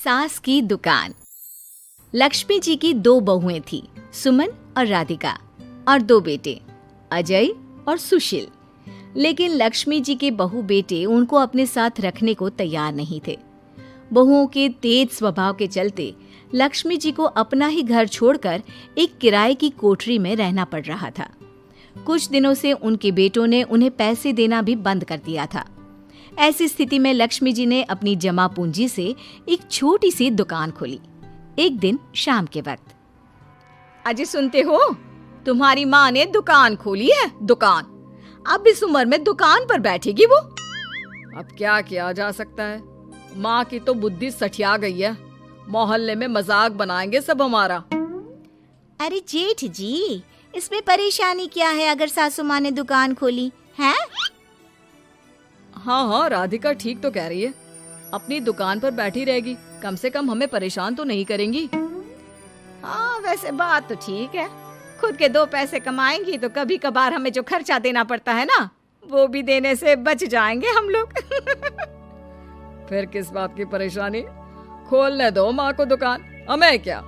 सास की दुकान। लक्ष्मी जी की दो बहुएं थी, सुमन और राधिका, और दो बेटे, अजय और सुशील। लेकिन लक्ष्मी जी के बहू बेटे उनको अपने साथ रखने को तैयार नहीं थे। बहुओं के तेज स्वभाव के चलते लक्ष्मी जी को अपना ही घर छोड़कर एक किराए की कोठरी में रहना पड़ रहा था। कुछ दिनों से उनके बेटों ने उन्हें पैसे देना भी बंद कर दिया था। ऐसी स्थिति में लक्ष्मी जी ने अपनी जमा पूंजी से एक छोटी सी दुकान खोली। एक दिन शाम के वक्त, अजय सुनते हो, तुम्हारी माँ ने दुकान खोली है। दुकान अब इस उम्र में दुकान पर बैठेगी वो। अब क्या किया जा सकता है, माँ की तो बुद्धि सठिया गई है। मोहल्ले में मजाक बनाएंगे सब हमारा। अरे जेठ जी, इसमें परेशानी क्या है अगर सासू माँ ने दुकान खोली है? हाँ, राधिका ठीक तो कह रही है। अपनी दुकान पर बैठी रहेगी, कम से कम हमें परेशान तो नहीं करेंगी। हाँ, वैसे बात तो ठीक है। खुद के दो पैसे कमाएंगी तो कभी कभार हमें जो खर्चा देना पड़ता है ना, वो भी देने से बच जाएंगे हम लोग। फिर किस बात की परेशानी, खोलने दो माँ को दुकान, हमें क्या।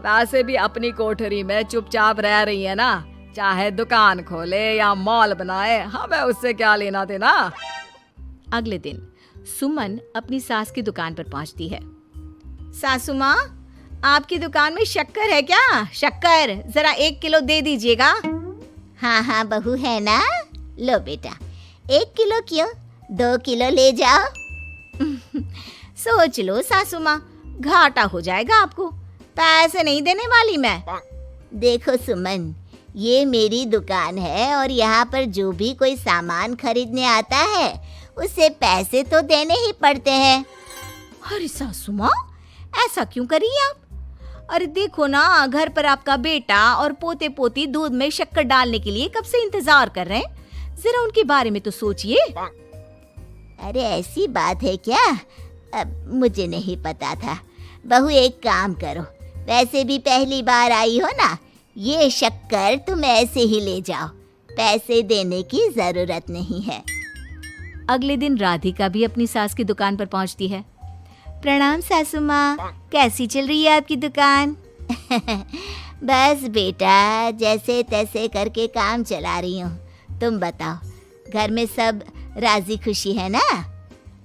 वैसे भी अपनी कोठरी में चुपचाप रह रही है ना, चाहे दुकान खोले या मॉल बनाए, हमें उससे क्या लेना देना। अगले दिन सुमन अपनी सास की दुकान पर पहुंचती है। सासू माँ, आपकी दुकान में शक्कर है क्या? शक्कर जरा 1 किलो दे दीजिएगा। हाँ हाँ बहू, है ना। लो बेटा, 1 किलो क्यों, 2 किलो ले जाओ। सोच लो सासू माँ, घाटा हो जाएगा आपको। पैसे नहीं देने वाली मैं। देखो सुमन, ये मेरी दुकान है और यहाँ पर जो भी कोई सामान खरीदने आता है उसे पैसे तो देने ही पड़ते हैं। अरे सासू माँ, ऐसा क्यों कर रही आप? अरे देखो ना, घर पर आपका बेटा और पोते पोती दूध में शक्कर डालने के लिए कब से इंतजार कर रहे हैं। जरा उनके बारे में तो सोचिए। अरे ऐसी बात है क्या? अब मुझे नहीं पता था। बहू एक काम करो, वैसे भी पहली बार आई हो ना, ये शक्कर तुम ऐसे ही ले जाओ, पैसे देने की जरूरत नहीं है। अगले दिन राधिका भी अपनी सास की दुकान पर पहुंचती है। प्रणाम सासू माँ, कैसी चल रही है आपकी दुकान? बस बेटा, जैसे तैसे करके काम चला रही हूँ। तुम बताओ, घर में सब राजी खुशी है ना?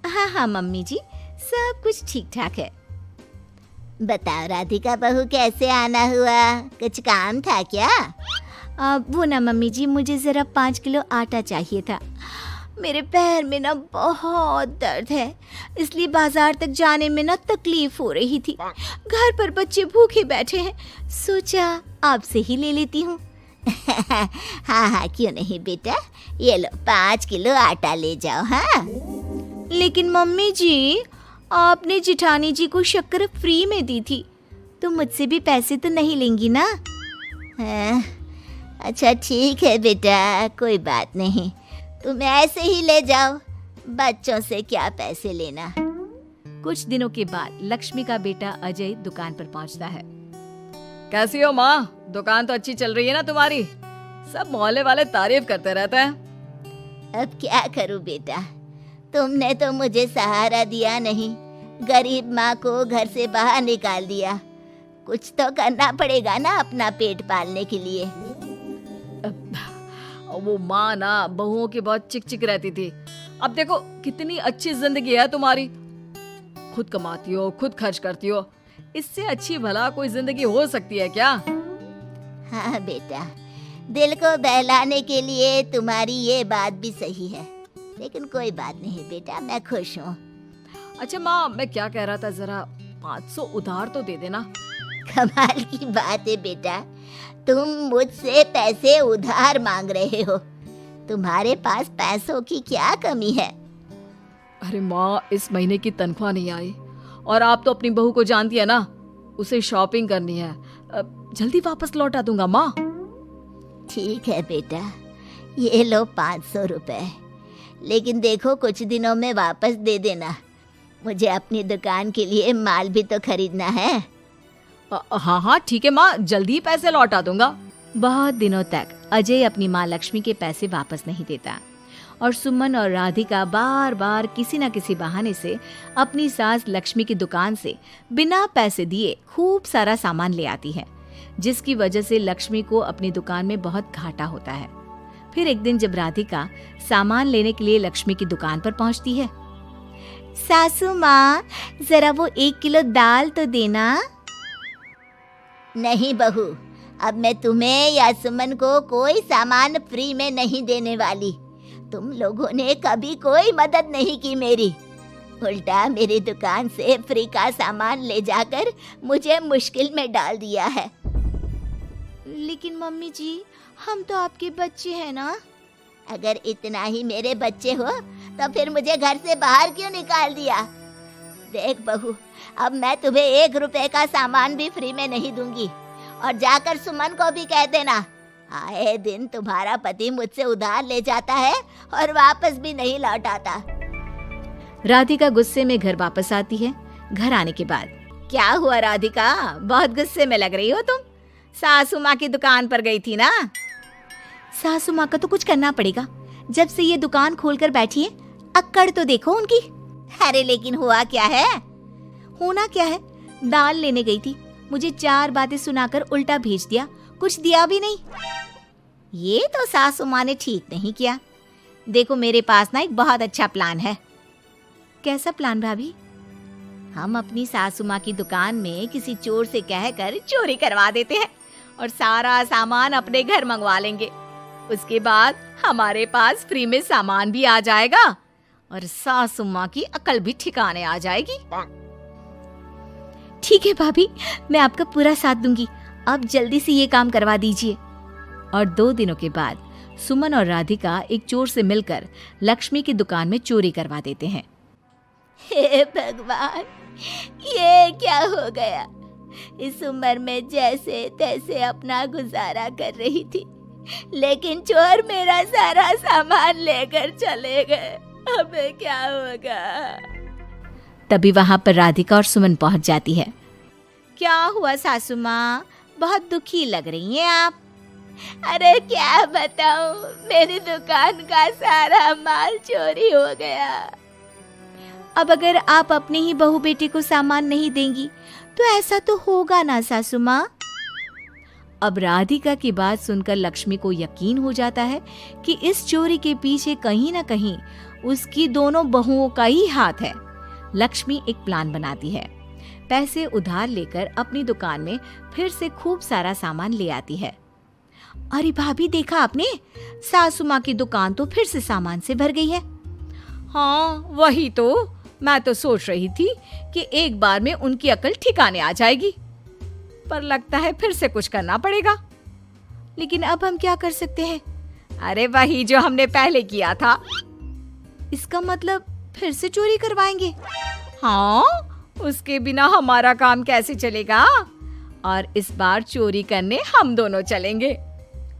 हाँ हाँ मम्मी जी, सब कुछ ठीक ठाक है। बताओ राधिका बहू, कैसे आना हुआ? कुछ काम था क्या? वो ना मम्मी जी, मुझे ज़रा 5 किलो आटा चाहिए था। मेरे पैर में ना बहुत दर्द है, इसलिए बाजार तक जाने में ना तकलीफ हो रही थी। घर पर बच्चे भूखे बैठे हैं, सोचा आपसे ही ले लेती हूँ। हाँ हाँ, क्यों नहीं बेटा, ये लो 5 किलो आटा ले जाओ। हाँ, लेकिन मम्मी जी, आपने जिठानी जी को शक्कर फ्री में दी थी, तो मुझसे भी पैसे तो नहीं लेंगी ना? हाँ, अच्छा ठीक है बेटा, कोई बात नहीं, तुम ऐसे ही ले जाओ, बच्चों से क्या पैसे लेना। कुछ दिनों के बाद लक्ष्मी का बेटा अजय दुकान पर पहुंचता है। कैसी हो माँ, दुकान तो अच्छी चल रही है ना तुम्हारी? सब मोहल्ले वाले तारीफ करते रहते हैं। अब क्या करूं बेटा, तुमने तो मुझे सहारा दिया नहीं, गरीब माँ को घर से बाहर निकाल दिया। कुछ तो करना पड़ेगा ना अपना पेट पालने के लिए। वो माँ ना बहुओं की बहुत चिक चिक रहती थी। अब देखो कितनी अच्छी जिंदगी है तुम्हारी, खुद कमाती हो, खुद खर्च करती हो। इससे अच्छी भला कोई जिंदगी हो सकती है क्या? हाँ बेटा, दिल को बहलाने के लिए तुम्हारी ये बात भी सही है, लेकिन कोई बात नहीं बेटा, मैं खुश हूँ। अच्छा माँ, मैं क्या कह रहा था, जरा 500 उधार तो दे देना। कमाल की बात है बेटा, तुम मुझसे पैसे उधार मांग रहे हो। तुम्हारे पास पैसों की क्या कमी है? अरे माँ, इस महीने की तनख्वाह नहीं आई और आप तो अपनी बहू को जानती है ना, उसे शॉपिंग करनी है। जल्दी वापस लौटा दूंगा माँ। ठीक है बेटा, ये लो 500 रुपए, लेकिन देखो कुछ दिनों में वापस दे देना, मुझे अपनी दुकान के लिए माल भी तो खरीदना है। हाँ हाँ ठीक है माँ, जल्दी पैसे लौटा दूंगा। बहुत दिनों तक अजय अपनी माँ लक्ष्मी के पैसे वापस नहीं देता और सुमन और राधिका बार बार किसी न किसी बहाने से अपनी सास लक्ष्मी की दुकान से बिना पैसे दिए खूब सारा सामान ले आती है, जिसकी वजह से लक्ष्मी को अपनी दुकान में बहुत घाटा होता है। फिर एक दिन जब राधिका सामान लेने के लिए लक्ष्मी की दुकान पर पहुंचती है, सासू माँ, जरा वो 1 किलो दाल तो देना। नहीं बहू, अब मैं तुम्हें या सुमन को कोई सामान फ्री में नहीं देने वाली। तुम लोगों ने कभी कोई मदद नहीं की मेरी, उल्टा मेरी दुकान से फ्री का सामान ले जाकर मुझे मुश्किल में डाल दिया है। लेकिन मम्मी जी, हम तो आपके बच्चे हैं ना। अगर इतना ही मेरे बच्चे हो तो फिर मुझे घर से बाहर क्यों निकाल दिया? देख बहू, अब मैं तुम्हें 1 रुपए का सामान भी फ्री में नहीं दूंगी। और जाकर सुमन को भी कह देना, आए दिन तुम्हारा पति मुझसे उधार ले जाता है और वापस भी नहीं लौटाता। राधिका गुस्से में घर वापस आती है। घर आने के बाद, क्या हुआ राधिका, बहुत गुस्से में लग रही हो तुम? सासू माँ की दुकान पर गई थी ना? सासू माँ का तो कुछ करना पड़ेगा, जब से ये दुकान खोलकर बैठी है। अक्कड़ तो देखो उनकी। अरे लेकिन हुआ क्या है? होना क्या है, दाल लेने गई थी, मुझे 4 बातें सुनाकर उल्टा भेज दिया, कुछ दिया भी नहीं। ये तो सासू माँ ने ठीक नहीं किया। देखो मेरे पास ना एक बहुत अच्छा प्लान है। कैसा प्लान भाभी? हम अपनी सासू माँ की दुकान में किसी चोर से कहकर चोरी करवा देते हैं और सारा सामान अपने घर मंगवा लेंगे। उसके बाद हमारे पास फ्री में सामान भी आ जाएगा और सासू माँ की अकल भी ठिकाने आ जाएगी। ठीक है भाभी, मैं आपका पूरा साथ दूंगी। आप जल्दी से ये काम करवा दीजिए। और 2 दिनों के बाद सुमन और राधिका एक चोर से मिलकर लक्ष्मी की दुकान में चोरी करवा देते हैं। हे भगवान, ये क्या हो गया? इस उम्र में जैसे तैसे अपना गुजारा कर रही थी, लेकिन चोर मेरा सारा सामान लेकर चले गए। अब क्या होगा? तभी वहां पर राधिका और सुमन पहुंच जाती है। क्या हुआ सासू माँ, बहुत दुखी लग रही हैं आप। अरे क्या बताऊं, मेरी दुकान का सारा माल चोरी हो गया। अब अगर आप अपने ही बहू बेटे को सामान नहीं देंगी तो ऐसा तो होगा ना सासू माँ। अब राधिका की बात सुनकर लक्ष्मी को यकीन हो जाता है कि इस चोरी के पीछे कहीं ना कहीं उसकी दोनों बहुओं का ही हाथ है। लक्ष्मी एक प्लान बनाती है। पैसे उधार लेकर अपनी दुकान में फिर से खूब सारा सामान ले आती है। अरे भाभी, देखा आपने, सासू माँ की दुकान तो फिर से सामान से भर गई है। हाँ वही तो, मैं तो सोच रही थी कि एक बार में उनकी अकल ठिकाने आ जाएगी, पर लगता है फिर से कुछ करना पड़ेगा। लेकिन अब हम क्या कर सकते हैं? अरे वही जो हमने पहले किया था। इसका मतलब फिर से चोरी करवाएंगे? हाँ, उसके बिना हमारा काम कैसे चलेगा? और इस बार चोरी करने हम दोनों चलेंगे,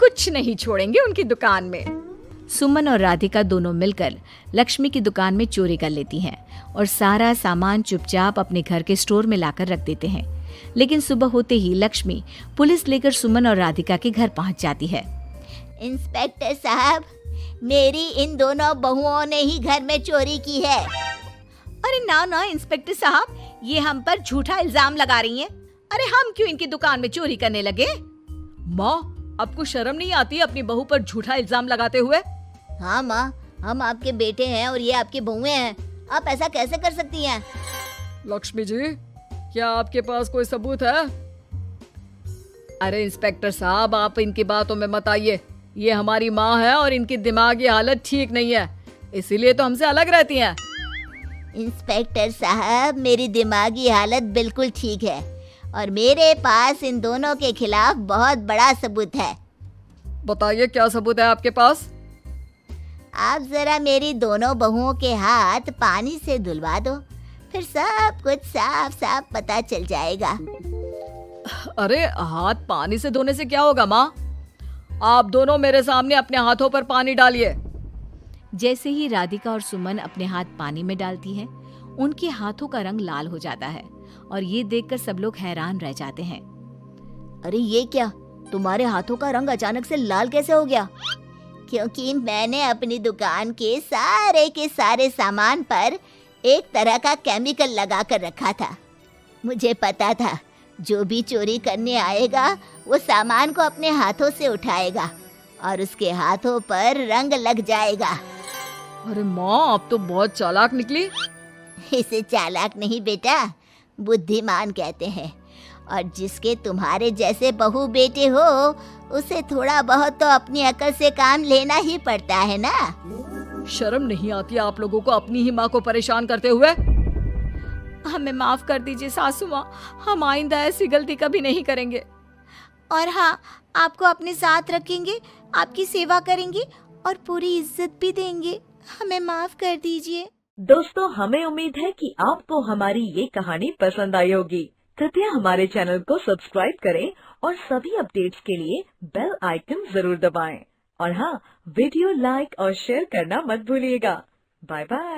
कुछ नहीं छोड़ेंगे उनकी दुकान में। सुमन और राधिका दोनों मिलकर लक्ष्मी की दुकान में चोरी कर लेती हैं और सारा सामान चुपचाप अपने घर के स्टोर में लाकर रख देते हैं। लेकिन सुबह होते ही लक्ष्मी पुलिस लेकर सुमन और राधिका के घर पहुंच जाती है। इंस्पेक्टर साहब, मेरी इन दोनों बहुओं ने ही घर में चोरी की है। अरे ना ना इंस्पेक्टर साहब, ये हम पर झूठा इल्जाम लगा रही हैं। अरे हम क्यों इनकी दुकान में चोरी करने लगे? माँ, आपको शर्म नहीं आती अपनी बहू पर झूठा इल्जाम लगाते हुए? हाँ माँ, हम आपके बेटे हैं और ये आपकी बहुएं हैं, आप ऐसा कैसे कर सकती हैं? लक्ष्मी जी, क्या आपके पास कोई सबूत है? अरे इंस्पेक्टर साहब, आप इनकी बातों में मत आइए। ये हमारी माँ है और इनकी दिमागी हालत ठीक नहीं है, इसीलिए तो हमसे अलग रहती हैं। इंस्पेक्टर साहब, मेरी दिमागी हालत बिल्कुल ठीक है और मेरे पास इन दोनों के खिलाफ बहुत बड़ा सबूत है। बताइए क्या सबूत है आपके पास? आप जरा मेरी दोनों बहुओं के हाथ पानी से धुलवा दो, फिर सब कुछ साफ साफ पता चल जाएगा। अरे हाथ पानी से धोने से क्या होगा माँ? आप दोनों मेरे सामने अपने हाथों पर पानी डालिए। जैसे ही राधिका और सुमन अपने हाथ पानी में डालती हैं, उनके हाथों का रंग लाल हो जाता है और ये देखकर सब लोग हैरान रह जाते हैं। अरे ये क्या, तुम्हारे हाथों का रंग अचानक से लाल कैसे हो गया? क्योंकि मैंने अपनी दुकान के सारे सामान पर एक तरह का केमिकल लगा कर रखा था। मुझे पता था जो भी चोरी करने आएगा वो सामान को अपने हाथों से उठाएगा और उसके हाथों पर रंग लग जाएगा। अरे माँ, आप तो बहुत चालाक निकली। इसे चालाक नहीं बेटा, बुद्धिमान कहते हैं। और जिसके तुम्हारे जैसे बहू बेटे हो उसे थोड़ा बहुत तो अपनी अकल से काम लेना ही पड़ता है ना। शर्म नहीं आती आप लोगों को अपनी ही माँ को परेशान करते हुए? हमें माफ कर दीजिए सासू माँ, हम आइंदा ऐसी गलती कभी नहीं करेंगे। और हाँ, आपको अपने साथ रखेंगे, आपकी सेवा करेंगे और पूरी इज्जत भी देंगे। हमें माफ कर दीजिए। दोस्तों, हमें उम्मीद है कि आपको हमारी ये कहानी पसंद आई होगी। कृपया हमारे चैनल को सब्सक्राइब करें और सभी अपडेट्स के लिए बेल आइकन जरूर दबाएं। और हाँ, वीडियो लाइक और शेयर करना मत भूलिएगा। Bye bye.